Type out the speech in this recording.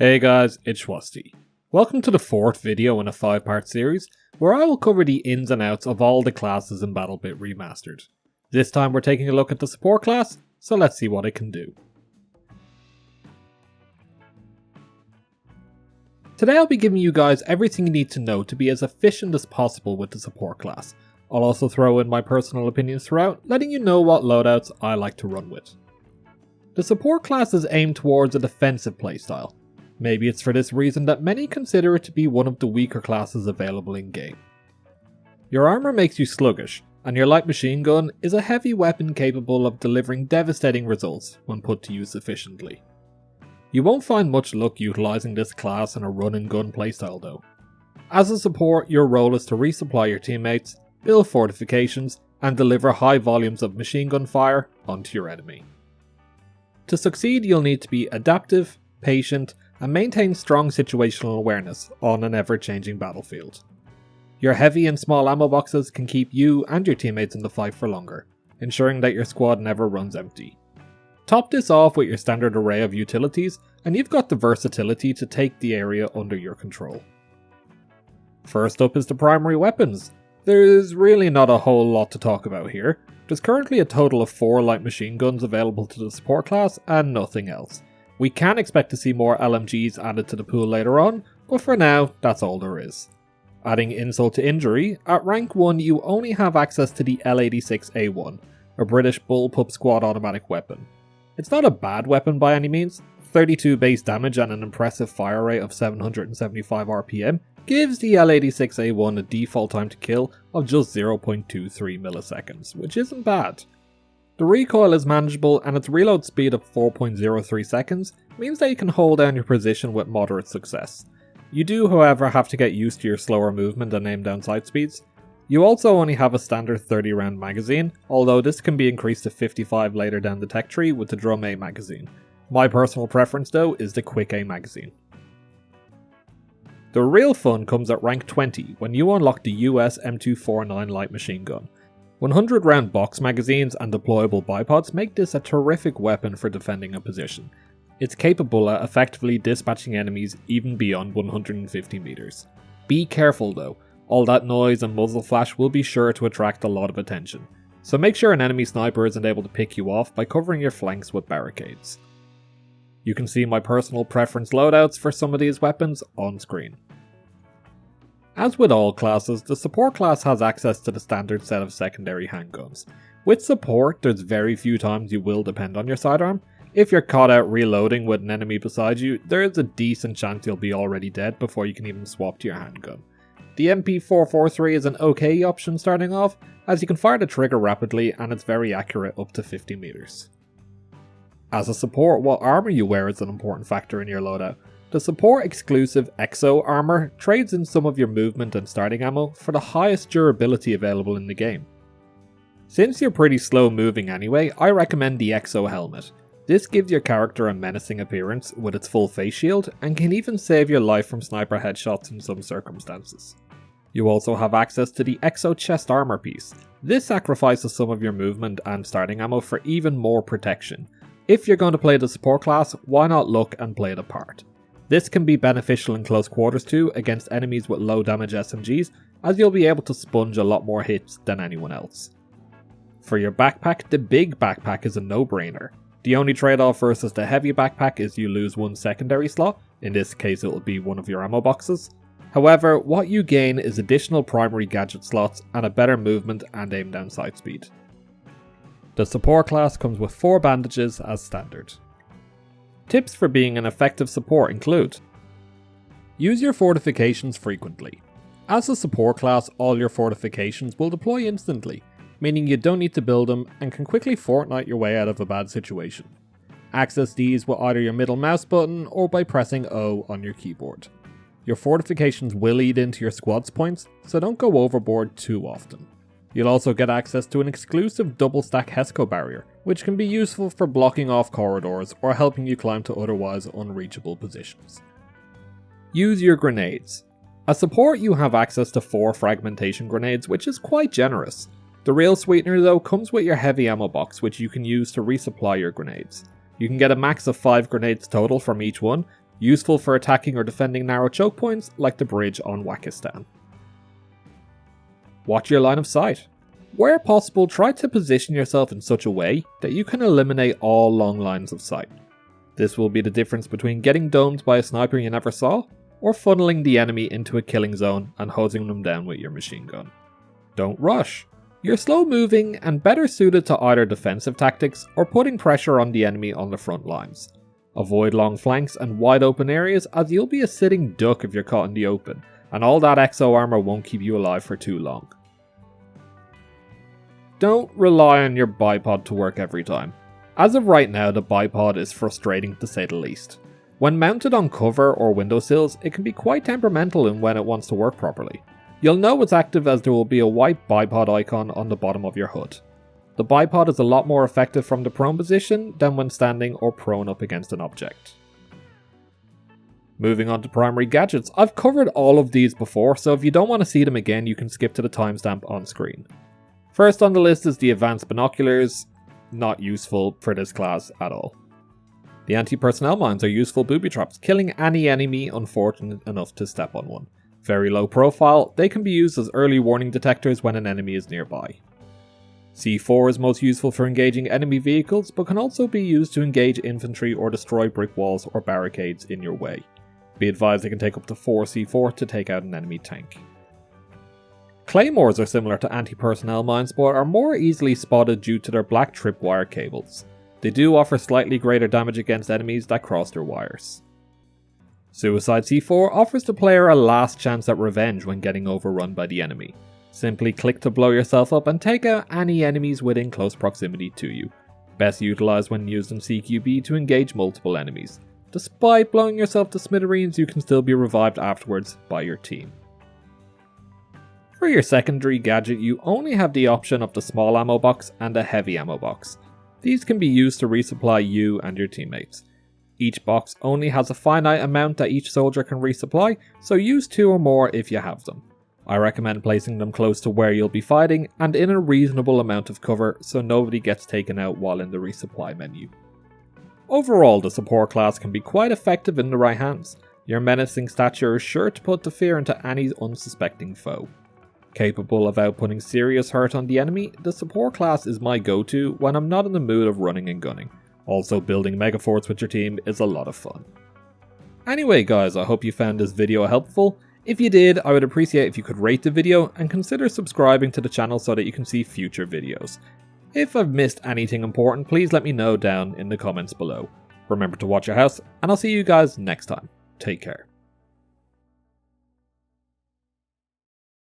Hey guys, it's Schwasty. Welcome to the fourth video in a 5-part series, where I will cover the ins and outs of all the classes in BattleBit Remastered. This time we're taking a look at the support class, so let's see what it can do. Today I'll be giving you guys everything you need to know to be as efficient as possible with the support class. I'll also throw in my personal opinions throughout, letting you know what loadouts I like to run with. The support class is aimed towards a defensive playstyle. Maybe it's for this reason that many consider it to be one of the weaker classes available in game. Your armour makes you sluggish, and your light machine gun is a heavy weapon capable of delivering devastating results when put to use efficiently. You won't find much luck utilising this class in a run and gun playstyle though. As a support, your role is to resupply your teammates, build fortifications, and deliver high volumes of machine gun fire onto your enemy. To succeed, you'll need to be adaptive, patient, and maintain strong situational awareness on an ever-changing battlefield. Your heavy and small ammo boxes can keep you and your teammates in the fight for longer, ensuring that your squad never runs empty. Top this off with your standard array of utilities, and you've got the versatility to take the area under your control. First up is the primary weapons. There's really not a whole lot to talk about here. There's currently a total of 4 light machine guns available to the support class and nothing else. We can expect to see more LMGs added to the pool later on, but for now, that's all there is. Adding insult to injury, at rank 1 you only have access to the L86A1, a British bullpup squad automatic weapon. It's not a bad weapon by any means. 32 base damage and an impressive fire rate of 775 RPM gives the L86A1 a default time to kill of just 0.23 milliseconds, which isn't bad. The recoil is manageable, and its reload speed of 4.03 seconds means that you can hold down your position with moderate success. You do, however, have to get used to your slower movement and aim down sight speeds. You also only have a standard 30 round magazine, although this can be increased to 55 later down the tech tree with the Drum A magazine. My personal preference though is the Quick A magazine. The real fun comes at rank 20 when you unlock the US M249 light machine gun. 100 round box magazines and deployable bipods make this a terrific weapon for defending a position. It's capable of effectively dispatching enemies even beyond 150 meters. Be careful though, all that noise and muzzle flash will be sure to attract a lot of attention, so make sure an enemy sniper isn't able to pick you off by covering your flanks with barricades. You can see my personal preference loadouts for some of these weapons on screen. As with all classes, the support class has access to the standard set of secondary handguns. With support, there's very few times you will depend on your sidearm. If you're caught out reloading with an enemy beside you, there is a decent chance you'll be already dead before you can even swap to your handgun. The MP443 is an okay option starting off, as you can fire the trigger rapidly and it's very accurate up to 50 meters. As a support, what armour you wear is an important factor in your loadout. The support exclusive EXO armour trades in some of your movement and starting ammo for the highest durability available in the game. Since you're pretty slow moving anyway, I recommend the EXO helmet. This gives your character a menacing appearance with its full face shield and can even save your life from sniper headshots in some circumstances. You also have access to the EXO chest armour piece. This sacrifices some of your movement and starting ammo for even more protection. If you're going to play the support class, why not look and play the part? This can be beneficial in close quarters too against enemies with low damage SMGs, as you'll be able to sponge a lot more hits than anyone else. For your backpack, the big backpack is a no-brainer. The only trade-off versus the heavy backpack is you lose one secondary slot, in this case it will be one of your ammo boxes. However, what you gain is additional primary gadget slots and a better movement and aim down sight speed. The support class comes with 4 bandages as standard. Tips for being an effective support include: use your fortifications frequently. As a support class, all your fortifications will deploy instantly, meaning you don't need to build them and can quickly Fortnite your way out of a bad situation. Access these with either your middle mouse button or by pressing O on your keyboard. Your fortifications will eat into your squad's points, so don't go overboard too often. You'll also get access to an exclusive double stack HESCO barrier, which can be useful for blocking off corridors or helping you climb to otherwise unreachable positions. Use your grenades. As support, you have access to 4 fragmentation grenades, which is quite generous. The real sweetener though comes with your heavy ammo box, which you can use to resupply your grenades. You can get a max of 5 grenades total from each one, useful for attacking or defending narrow choke points like the bridge on Wakistan. Watch your line of sight. Where possible, try to position yourself in such a way that you can eliminate all long lines of sight. This will be the difference between getting domed by a sniper you never saw, or funneling the enemy into a killing zone and hosing them down with your machine gun. Don't rush. You're slow moving and better suited to either defensive tactics or putting pressure on the enemy on the front lines. Avoid long flanks and wide open areas, as you'll be a sitting duck if you're caught in the open, and all that exo armor won't keep you alive for too long. Don't rely on your bipod to work every time. As of right now, the bipod is frustrating to say the least. When mounted on cover or windowsills, it can be quite temperamental in when it wants to work properly. You'll know it's active as there will be a white bipod icon on the bottom of your HUD. The bipod is a lot more effective from the prone position than when standing or prone up against an object. Moving on to primary gadgets, I've covered all of these before, so if you don't want to see them again, you can skip to the timestamp on screen. First on the list is the advanced binoculars, not useful for this class at all. The anti-personnel mines are useful booby traps, killing any enemy unfortunate enough to step on one. Very low profile, they can be used as early warning detectors when an enemy is nearby. C4 is most useful for engaging enemy vehicles, but can also be used to engage infantry or destroy brick walls or barricades in your way. Be advised they can take up to 4 C4 to take out an enemy tank. Claymores are similar to anti-personnel mines, but are more easily spotted due to their black tripwire cables. They do offer slightly greater damage against enemies that cross their wires. Suicide C4 offers the player a last chance at revenge when getting overrun by the enemy. Simply click to blow yourself up and take out any enemies within close proximity to you. Best utilised when used in CQB to engage multiple enemies. Despite blowing yourself to smithereens, you can still be revived afterwards by your team. For your secondary gadget, you only have the option of the small ammo box and the heavy ammo box. These can be used to resupply you and your teammates. Each box only has a finite amount that each soldier can resupply, so use 2 or more if you have them. I recommend placing them close to where you'll be fighting and in a reasonable amount of cover so nobody gets taken out while in the resupply menu. Overall, the support class can be quite effective in the right hands. Your menacing stature is sure to put the fear into any unsuspecting foe. Capable of outputting serious hurt on the enemy, the support class is my go-to when I'm not in the mood of running and gunning. Also, building megaforts with your team is a lot of fun. Anyway guys, I hope you found this video helpful. If you did, I would appreciate if you could rate the video and consider subscribing to the channel so that you can see future videos. If I've missed anything important, please let me know down in the comments below. Remember to watch your house, and I'll see you guys next time. Take care.